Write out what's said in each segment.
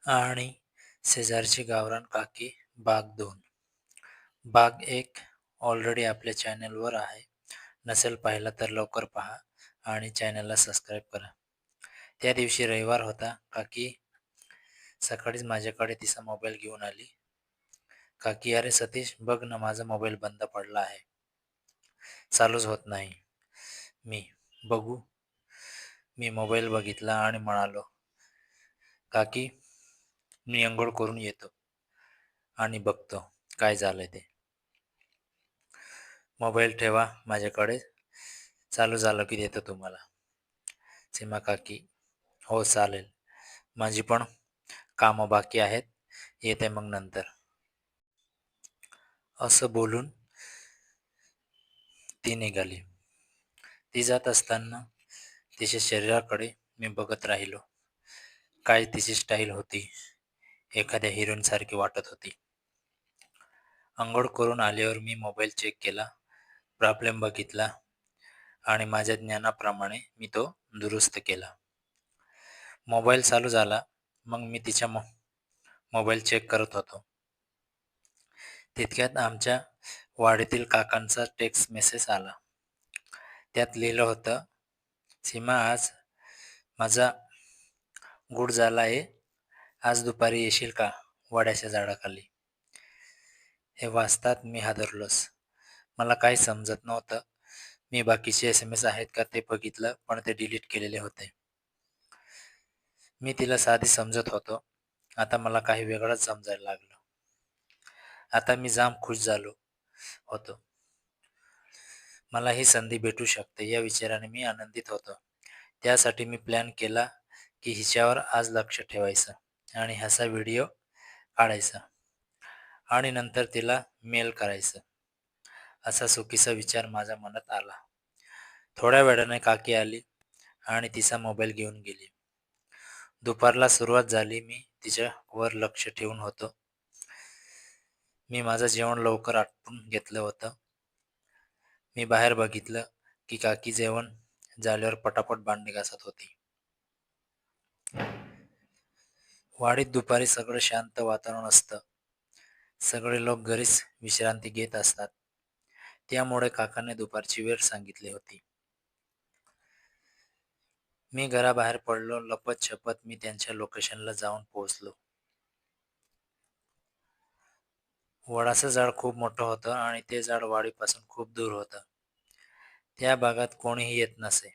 आणि शेजारची गावरान काकी भाग 2. भाग 1 ऑलरेडी आपल्या चॅनलवर आहे. नसेल पाहिला तर लवकर पहा आणि चॅनलला सबस्क्राईब करा. त्या दिवशी रविवार होता. काकी सकाळीच माझ्याकडे तिचा मोबाईल घेऊन आली. काकी, अरे सतीश, बघ ना, माझा मोबाईल बंद पडला आहे. चालूच होत नाही. मी बघू. मी मोबाईल बघितला आणि म्हणालो, काकी, मी अंघोळ करून येतो आणि बघतो काय झालंय ते. मोबाईल ठेवा माझ्याकडे, चालू झालं की देतो तुम्हाला. सीमा काकी, हो चालेल, माझी पण कामं बाकी आहेत, येते मग नंतर. असं बोलून ती निघाली. ती जात असताना तिच्या शरीराकडे मी बघत राहिलो. काय तिची स्टाईल होती, एखाद्या हिरोईनसारखी वाटत होती. अंघोळ करून आल्यावर मी मोबाईल चेक केला, प्रॉब्लेम बघितला आणि माझ्या ज्ञानाप्रमाणे मी तो दुरुस्त केला. मोबाईल चालू झाला. मग मी तिच्या मोबाईल चेक करत होतो. तितक्यात आमच्या वाडीतील काकांचा टेक्स्ट मेसेज आला. त्यात लिहिलं होतं, सीमा, आज माझा गुड झाला आहे. आज दुपारी येशील का वडाच्या झाडाखाली? हे वाचतात मी हादरलोच. मला काही समजत नव्हतं. मी बाकीचे SMS आहेत का ते बघितलं, पण ते डिलीट केलेले होते. मी तिला साधी समजत होतो. आता मला काही वेगळंच समजायला लागलं. आता मी जाम खुश झालो होतो. मला ही संधी भेटू शकते या विचाराने मी आनंदित होतो. त्यासाठी मी प्लॅन केला की हिच्यावर आज लक्ष ठेवायचं आणि ह्याचा व्हिडिओ काढायचा आणि नंतर तिला मेल करायचं. असा चुकीचा विचार माझ्या मनात आला. थोड्या वेळाने काकी आली आणि तिचा मोबाईल घेऊन गेली. दुपारला सुरुवात झाली. मी तिच्यावर लक्ष ठेवून होतो. मी माझं जेवण लवकर आटपून घेतलं होतं. मी बाहेर बघितलं की काकी जेवण झाल्यावर पटापट भांडी घासत होती. वाडीत दुपारी सगळं शांत वातावरण असतं. सगळे लोक घरीच विश्रांती घेत असतात. त्यामुळे काकाने दुपारची वेळ सांगितली होती. मी घराबाहेर पडलो. लपत छपत मी त्यांच्या लोकेशनला जाऊन पोहोचलो. वडाचं झाड खूप मोठं होतं आणि ते झाड वाडीपासून खूप दूर होतं. त्या भागात कोणीही येत नसे.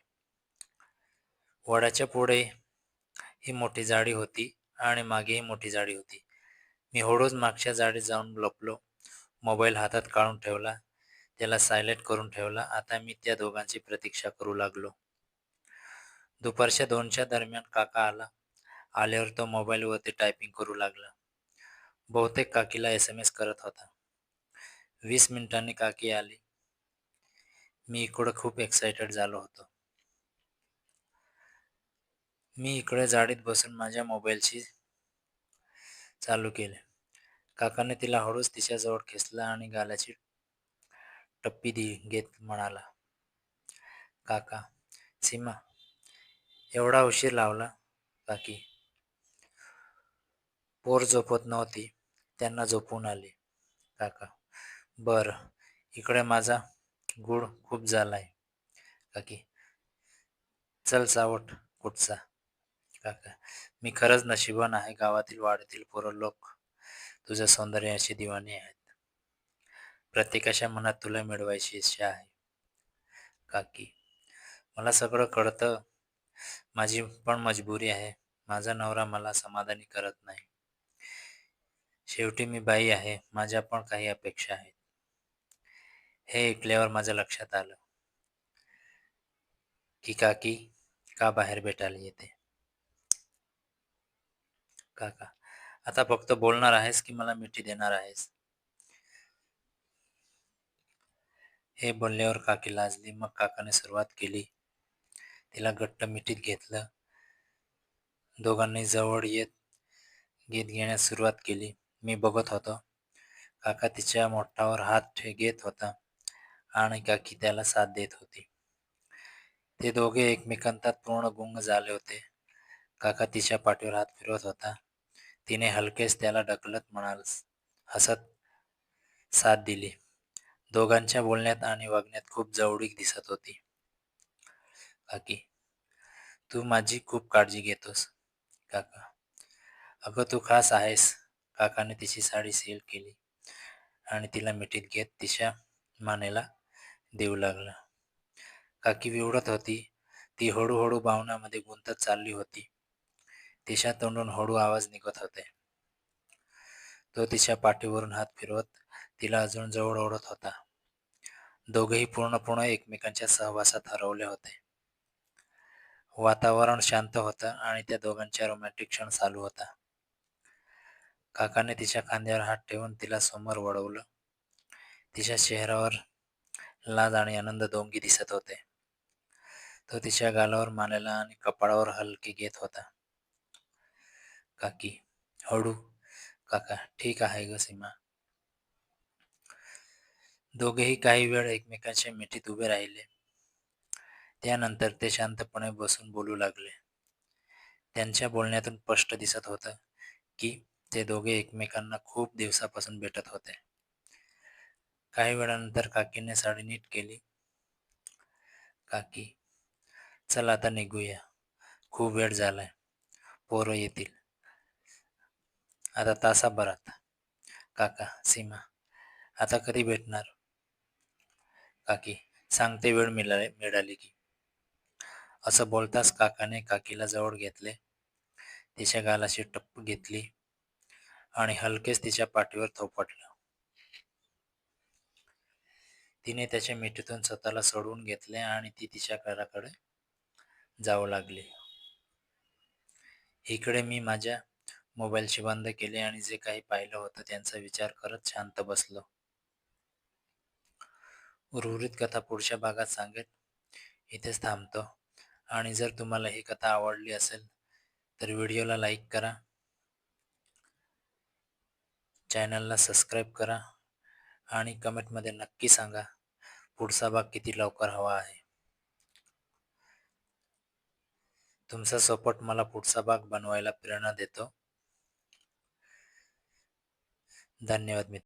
वडाच्या पुढे ही मोठी झाडी होती आणि मागेही मोठी झाडी होती. मी हळूच मागच्या झाडीत जाऊन लपलो. मोबाईल हातात काढून ठेवला. त्याला सायलेंट करून ठेवला. आता मी त्या दोघांची प्रतीक्षा करू लागलो. दुपारच्या 2च्या दरम्यान काका आला. आल्यावर तो मोबाईलवरती टायपिंग करू लागला. बहुतेक काकीला SMS करत होता. 20 मिनिटांनी काकी आली. मी इकडं खूप एक्सायटेड झालो होतो. मी इकडे झाडीत बसून माझ्या मोबाईलशी चालू केले. काकाने तिला हळूच तिच्याजवळ खेचला आणि गालाची टप्पी घेत म्हणाला, काका, सीमा, एवढा उशीर लावला? काकी, पोर झोपत नव्हती, त्यांना झोपून आले. काका, बरं, इकडे माझा गुड खूप झालाय. काकी, चल सावट कुठचा? काका, मी खरंच नशिबान आहे. गावातील वाड्यातील पोरं लोक तुझ्या सौंदर्याची दिवाणी आहेत. प्रत्येकाच्या मनात तुला मिळवायची इच्छा आहे. काकी, मला सगळं कळतं. माझी पण मजबुरी आहे. माझा नवरा मला समाधानी करत नाही. शेवटी मी बाई आहे. माझ्या पण काही अपेक्षा आहेत. हे ऐकल्यावर माझ्या लक्षात आलं की काकी का बाहेर भेटायला येते. काका, आता फक्त बोलणार आहेस की मला मिठी देणार आहेस? हे बोलल्यावर काकी लाजली. मग काकाने सुरुवात केली. तिला घट्ट मिठीत घेतलं. दोघांनी जवळ येत गीत घेण्यास सुरुवात केली. मी बघत होतो. काका तिच्या मोठावर हात घेत होता आणि काकी त्याला साथ देत होती. ते दोघे एकमेकांतात पूर्ण गुंग झाले होते. काका तिच्या पाठीवर हात फिरवत होता. तिने हलकेच त्याला ढकलत हसत साथ दिली. दोघांच्या बोलण्यात आणि वागण्यात खूप जवळीक दिसत होती. काकी, तू माझी खूप काळजी घेतोस. काका, अगं तू खास आहेस. काकाने तिची साडी सील केली आणि तिला मिठीत घेत तिच्या मानेला देऊ लागला. काकी विवडत होती. ती हळूहळू भावनामध्ये गुंतत चालली होती. तिच्या तोंडून हळू आवाज निघत होते. तो तिच्या पाठीवरून हात फिरवत तिला अजून जवळ ओढत होता. दोघेही पूर्णपणे एकमेकांच्या सहवासात हरवले होते. वातावरण शांत होतं आणि त्या दोघांचा रोमॅन्टिक क्षण चालू होता. काकाने तिच्या खांद्यावर हात ठेवून तिला समोर वळवलं. तिच्या चेहऱ्यावर लाज आणि आनंद दोन्ही दिसत होते. तो तिच्या गालावर, मानेला आणि कपाळावर हलके घेत होता. काकी, हळू. काका, ठीक आहे ग सीमा. दोघेही काही वेळ एकमेकांच्या मिठीत उभे राहिले. त्यानंतर ते शांतपणे बसून बोलू लागले. त्यांच्या बोलण्यातून स्पष्ट दिसत होतं की ते दोघे एकमेकांना खूप दिवसापासून भेटत होते. काही वेळानंतर काकीने साडी नीट केली. काकी, चल आता निघूया. खूप वेळ झालाय. पोरं येतील आता तासाभरात. काका, सीमा, आता कधी भेटणार? काकी, सांगते वेळ मिळाली की. असं बोलताच काकाने काकीला जवळ घेतले. तिच्या गालाची टप्प घेतली आणि हलकेच तिच्या पाठीवर थोपटलं. तिने त्याच्या मिठीतून स्वतःला सोडवून घेतले आणि ती तिच्या घराकडे जाऊ लागली. इकडे मी माझ्या मोबाईलची बंद केले आणि जे काही पाहिलं होतं त्यांचा विचार करत शांत बसलो. उर्वरित कथा पुढच्या भागात सांगेल. इथेच थांबतो. आणि जर तुम्हाला ही कथा आवडली असेल तर व्हिडिओला लाईक करा, चॅनलला सबस्क्राईब करा आणि कमेंटमध्ये नक्की सांगा पुढचा भाग किती लवकर हवा आहे. तुमचा सपोर्ट मला पुढचा भाग बनवायला प्रेरणा देतो. धन्यवाद मित्रांनो.